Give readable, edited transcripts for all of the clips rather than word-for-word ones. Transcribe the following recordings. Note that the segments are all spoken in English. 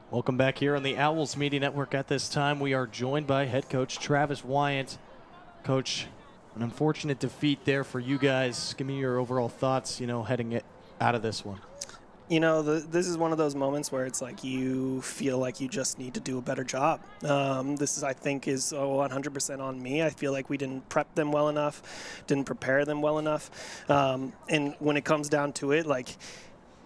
Welcome back here on the Owls Media Network. At this time, we are joined by head coach Travis Wyant. Coach, an unfortunate defeat there for you guys. Give me your overall thoughts, heading it out of this one. This is one of those moments where it's like you feel like you just need to do a better job. This is, I think, is 100% on me. I feel like we didn't prep them well enough, didn't prepare them well enough. And when it comes down to it,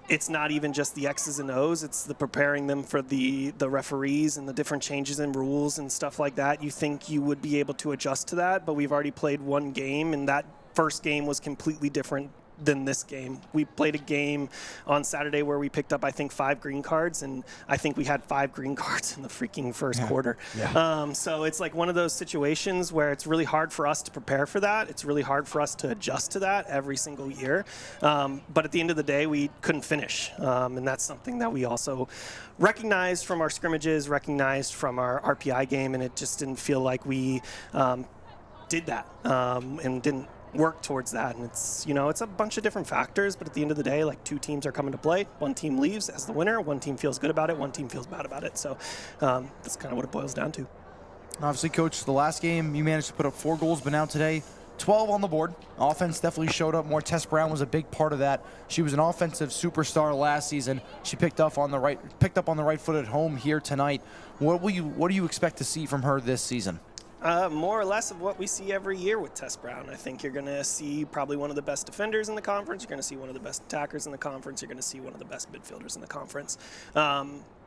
it's not even just the X's and O's, it's the preparing them for the referees and the different changes in rules and stuff like that. You think you would be able to adjust to that, but we've already played one game, and that first game was completely different than this game. We played a game on Saturday where we picked up, I think, 5 green cards, and I think we had 5 green cards in the freaking first quarter. Yeah. So it's like one of those situations where it's really hard for us to prepare for that. It's really hard for us to adjust to that every single year. But at the end of the day, we couldn't finish. And that's something that we also recognized from our scrimmages, recognized from our RPI game, and it just didn't feel like we did that and didn't work towards that. And it's a bunch of different factors, but at the end of the day, 2 teams are coming to play. One team leaves as the winner, one team feels good about it, one team feels bad about it. So that's kind of what it boils down to. Obviously, Coach, the last game you managed to put up 4 goals, but now today 12 on the board. Offense definitely showed up more. Tess Brown was a big part of that. She was an offensive superstar last season. She picked up on the right foot at home here tonight. What do you expect to see from her this season? More or less of what we see every year with Tess Brown. I think you're going to see probably one of the best defenders in the conference. You're going to see one of the best attackers in the conference. You're going to see one of the best midfielders in the conference.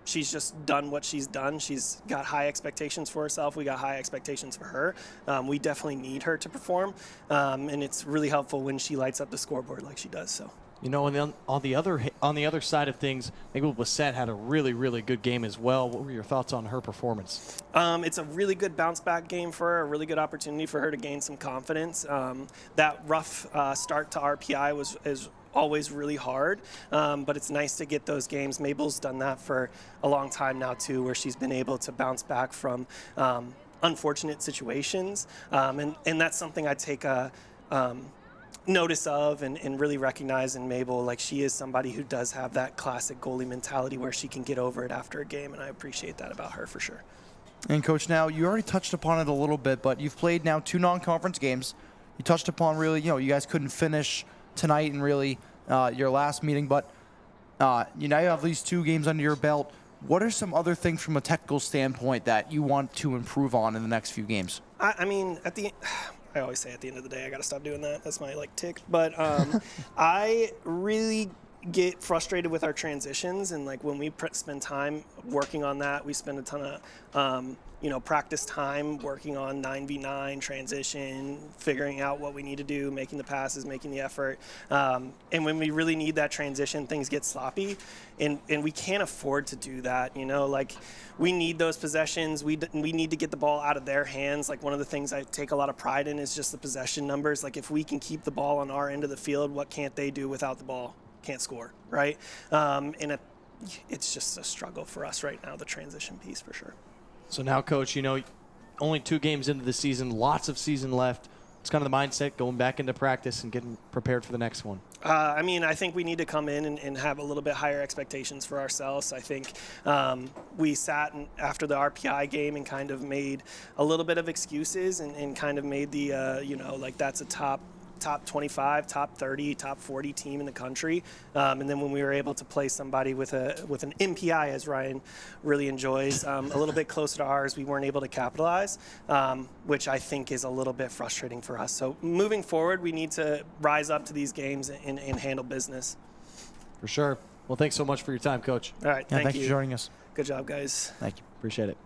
She's just done what she's done. She's got high expectations for herself. We got high expectations for her. We definitely need her to perform, and it's really helpful when she lights up the scoreboard like she does. So. On the other side of things, Emmanuel Bissett had a really, really good game as well. What were your thoughts on her performance? It's a really good bounce-back game for her, a really good opportunity for her to gain some confidence. That rough start to RPI is always really hard, but it's nice to get those games. Mabel's done that for a long time now, too, where she's been able to bounce back from unfortunate situations, and that's something I take notice of and really recognize in Mabel. She is somebody who does have that classic goalie mentality where she can get over it after a game, and I appreciate that about her for sure. And Coach, now you already touched upon it a little bit, but you've played now 2 non-conference games. You touched upon really, you guys couldn't finish tonight and really your last meeting, but now you have these 2 games under your belt. What are some other things from a technical standpoint that you want to improve on in the next few games? I always say at the end of the day, I got to stop doing that. That's my tick. But I really get frustrated with our transitions, and when we spend time working on that, we spend a ton of practice time working on 9v9 transition, figuring out what we need to do, making the passes, making the effort. And when we really need that transition, things get sloppy, and we can't afford to do that. We need those possessions. We need to get the ball out of their hands. One of the things I take a lot of pride in is just the possession numbers. If we can keep the ball on our end of the field, what can't they do without the ball? Can't score, right? And it's just a struggle for us right now, the transition piece for sure. So now, Coach, only 2 games into the season, lots of season left. It's kind of the mindset going back into practice and getting prepared for the next one. I think we need to come in and have a little bit higher expectations for ourselves. I think we sat after the RPI game and kind of made a little bit of excuses and kind of made the, that's a top 25, top 30, top 40 team in the country. And then when we were able to play somebody with an MPI, as Ryan really enjoys, a little bit closer to ours, we weren't able to capitalize, which I think is a little bit frustrating for us. So moving forward, we need to rise up to these games and handle business. For sure. Well, thanks so much for your time, Coach. All right, thank you. Thanks for joining us. Good job, guys. Thank you. Appreciate it.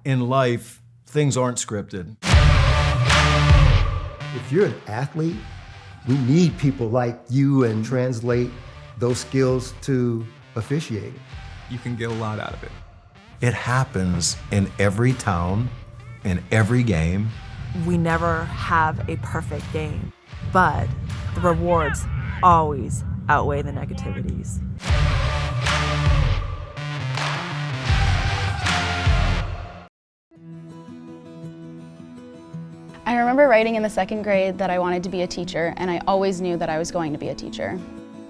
In life, things aren't scripted. If you're an athlete, we need people like you and translate those skills to officiating. You can get a lot out of it. It happens in every town, in every game. We never have a perfect game, but the rewards always outweigh the negativities. I remember writing in the 2nd grade that I wanted to be a teacher, and I always knew that I was going to be a teacher.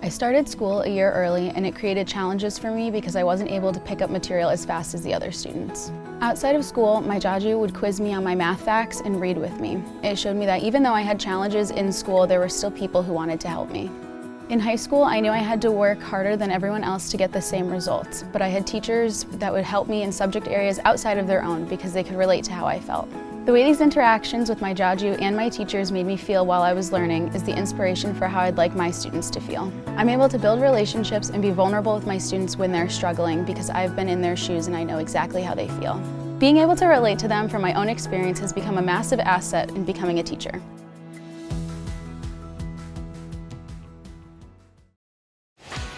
I started school a year early, and it created challenges for me because I wasn't able to pick up material as fast as the other students. Outside of school, my jaju would quiz me on my math facts and read with me. It showed me that even though I had challenges in school, there were still people who wanted to help me. In high school, I knew I had to work harder than everyone else to get the same results, but I had teachers that would help me in subject areas outside of their own because they could relate to how I felt. The way these interactions with my jaju and my teachers made me feel while I was learning is the inspiration for how I'd like my students to feel. I'm able to build relationships and be vulnerable with my students when they're struggling because I've been in their shoes and I know exactly how they feel. Being able to relate to them from my own experience has become a massive asset in becoming a teacher.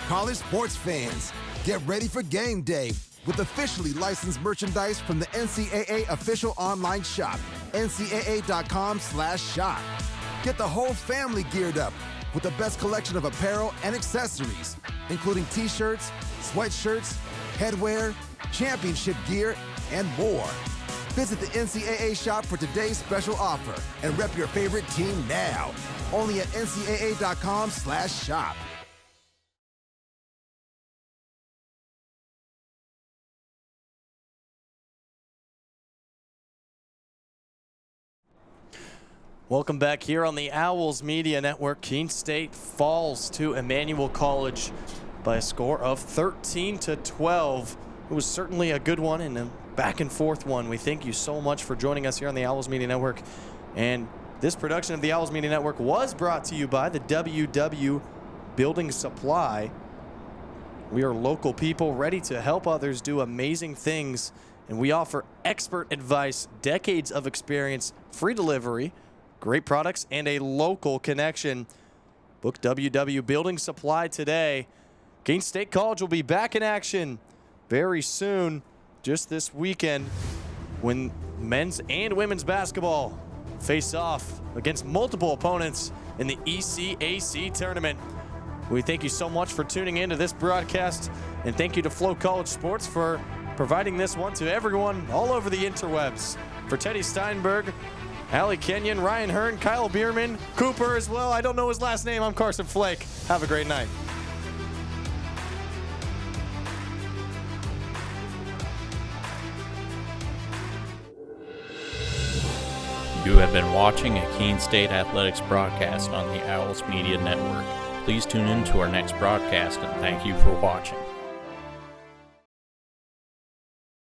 College sports fans, get ready for game day with officially licensed merchandise from the NCAA official online shop, ncaa.com/shop. Get the whole family geared up with the best collection of apparel and accessories, including t-shirts, sweatshirts, headwear, championship gear, and more. Visit the NCAA shop for today's special offer and rep your favorite team now. Only at ncaa.com/shop. Welcome back here on the Owls Media Network. Keene State falls to Emmanuel College by a score of 13-12. It was certainly a good one and a back and forth one. We thank you so much for joining us here on the Owls Media Network. And this production of the Owls Media Network was brought to you by the WW Building Supply. We are local people ready to help others do amazing things, and we offer expert advice, decades of experience, free delivery, great products, and a local connection. Book WW Building Supply today. Keene State College will be back in action very soon, just this weekend, when men's and women's basketball face off against multiple opponents in the ECAC tournament. We thank you so much for tuning into this broadcast, and thank you to Flow College Sports for providing this one to everyone all over the interwebs. For Teddy Steinberg, Allie Kenyon, Ryan Hearn, Kyle Bierman, Cooper as well. I don't know his last name. I'm Carson Flake. Have a great night. You have been watching a Keene State Athletics broadcast on the Owls Media Network. Please tune in to our next broadcast, and thank you for watching.